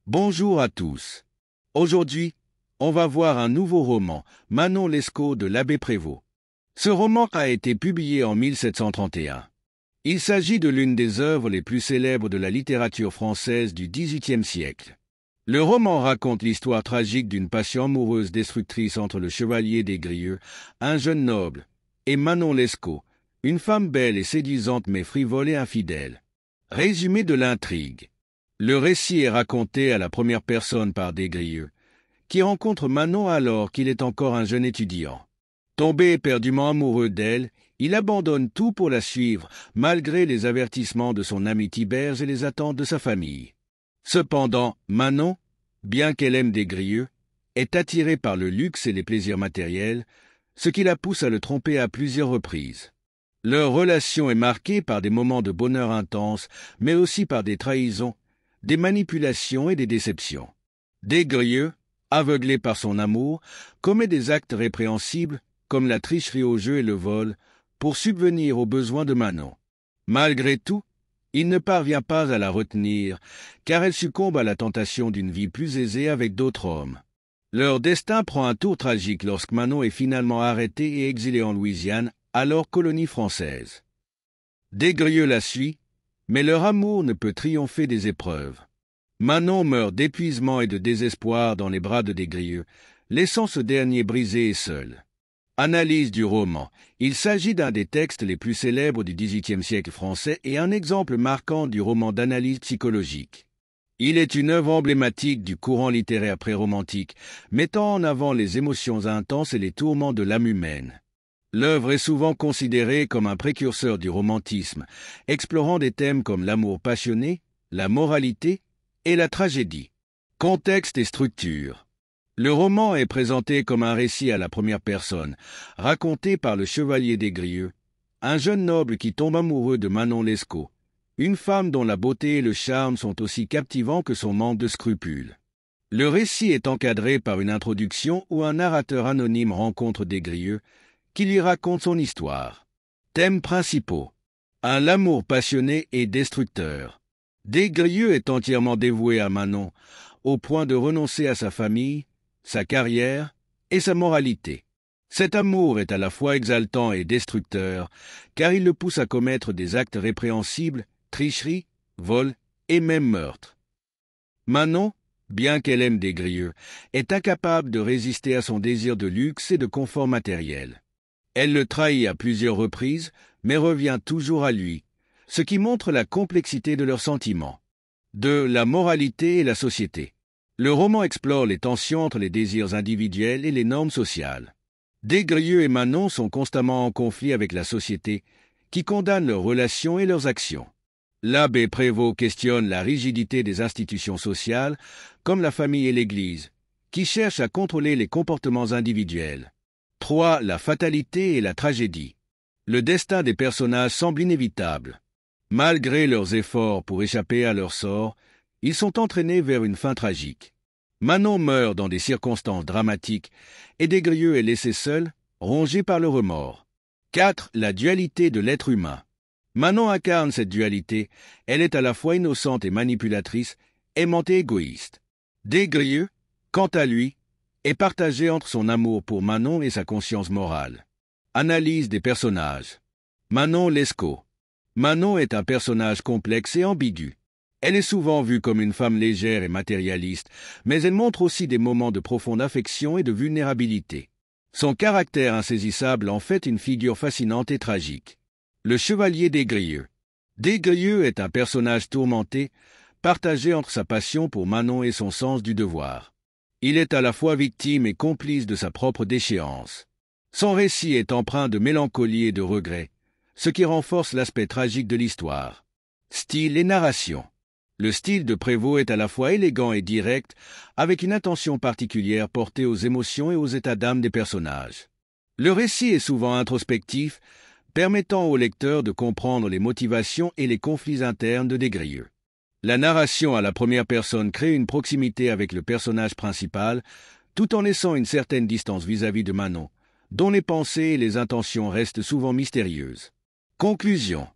Bonjour à tous. Aujourd'hui, on va voir un nouveau roman, Manon Lescaut de l'abbé Prévost. Ce roman a été publié en 1731. Il s'agit de l'une des œuvres les plus célèbres de la littérature française du XVIIIe siècle. Le roman raconte l'histoire tragique d'une passion amoureuse destructrice entre le chevalier des Grieux, un jeune noble, et Manon Lescaut, une femme belle et séduisante mais frivole et infidèle. Résumé de l'intrigue. Le récit est raconté à la première personne par des Grieux, qui rencontre Manon alors qu'il est encore un jeune étudiant. Tombé éperdument amoureux d'elle, il abandonne tout pour la suivre, malgré les avertissements de son ami Tiberge et les attentes de sa famille. Cependant, Manon, bien qu'elle aime des Grieux, est attirée par le luxe et les plaisirs matériels, ce qui la pousse à le tromper à plusieurs reprises. Leur relation est marquée par des moments de bonheur intense, mais aussi par des trahisons, des manipulations et des déceptions. Des Grieux, aveuglé par son amour, commet des actes répréhensibles, comme la tricherie au jeu et le vol, pour subvenir aux besoins de Manon. Malgré tout, il ne parvient pas à la retenir, car elle succombe à la tentation d'une vie plus aisée avec d'autres hommes. Leur destin prend un tour tragique lorsque Manon est finalement arrêtée et exilée en Louisiane, alors colonie française. Des Grieux la suit, mais leur amour ne peut triompher des épreuves. Manon meurt d'épuisement et de désespoir dans les bras de des Grieux, laissant ce dernier brisé et seul. Analyse du roman. Il s'agit d'un des textes les plus célèbres du XVIIIe siècle français et un exemple marquant du roman d'analyse psychologique. Il est une œuvre emblématique du courant littéraire pré-romantique, mettant en avant les émotions intenses et les tourments de l'âme humaine. L'œuvre est souvent considérée comme un précurseur du romantisme, explorant des thèmes comme l'amour passionné, la moralité et la tragédie. Contexte et structure. Le roman est présenté comme un récit à la première personne, raconté par le chevalier des Grieux, un jeune noble qui tombe amoureux de Manon Lescaut, une femme dont la beauté et le charme sont aussi captivants que son manque de scrupules. Le récit est encadré par une introduction où un narrateur anonyme rencontre des Grieux, qui lui raconte son histoire. Thèmes principaux. L'amour passionné et destructeur. Des Grieux est entièrement dévoué à Manon, au point de renoncer à sa famille, sa carrière et sa moralité. Cet amour est à la fois exaltant et destructeur, car il le pousse à commettre des actes répréhensibles, tricheries, vols et même meurtres. Manon, bien qu'elle aime des Grieux, est incapable de résister à son désir de luxe et de confort matériel. Elle le trahit à plusieurs reprises, mais revient toujours à lui, ce qui montre la complexité de leurs sentiments. La moralité et la société. Le roman explore les tensions entre les désirs individuels et les normes sociales. Des Grieux et Manon sont constamment en conflit avec la société, qui condamne leurs relations et leurs actions. L'abbé Prévost questionne la rigidité des institutions sociales, comme la famille et l'Église, qui cherchent à contrôler les comportements individuels. La fatalité et la tragédie. Le destin des personnages semble inévitable. Malgré leurs efforts pour échapper à leur sort, ils sont entraînés vers une fin tragique. Manon meurt dans des circonstances dramatiques et des Grieux est laissé seul, rongé par le remords. La dualité de l'être humain. Manon incarne cette dualité, elle est à la fois innocente et manipulatrice, aimante et égoïste. Des Grieux, quant à lui, est partagé entre son amour pour Manon et sa conscience morale. Analyse des personnages. Manon Lescaut. Manon est un personnage complexe et ambigu. Elle est souvent vue comme une femme légère et matérialiste, mais elle montre aussi des moments de profonde affection et de vulnérabilité. Son caractère insaisissable en fait une figure fascinante et tragique. Le chevalier des Grieux. Des Grieux est un personnage tourmenté, partagé entre sa passion pour Manon et son sens du devoir. Il est à la fois victime et complice de sa propre déchéance. Son récit est empreint de mélancolie et de regret, ce qui renforce l'aspect tragique de l'histoire. Style et narration. Le style de Prévost est à la fois élégant et direct, avec une attention particulière portée aux émotions et aux états d'âme des personnages. Le récit est souvent introspectif, permettant au lecteur de comprendre les motivations et les conflits internes de des Grieux. La narration à la première personne crée une proximité avec le personnage principal, tout en laissant une certaine distance vis-à-vis de Manon, dont les pensées et les intentions restent souvent mystérieuses. Conclusion.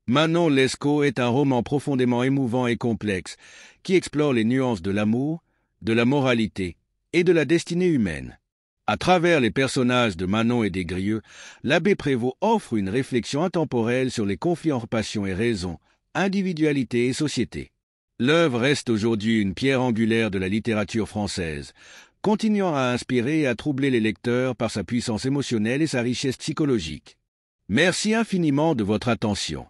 Manon Lescaut est un roman profondément émouvant et complexe qui explore les nuances de l'amour, de la moralité et de la destinée humaine. À travers les personnages de Manon et des Grieux, l'abbé Prévost offre une réflexion intemporelle sur les conflits entre passion et raison, individualité et société. L'œuvre reste aujourd'hui une pierre angulaire de la littérature française, continuant à inspirer et à troubler les lecteurs par sa puissance émotionnelle et sa richesse psychologique. Merci infiniment de votre attention.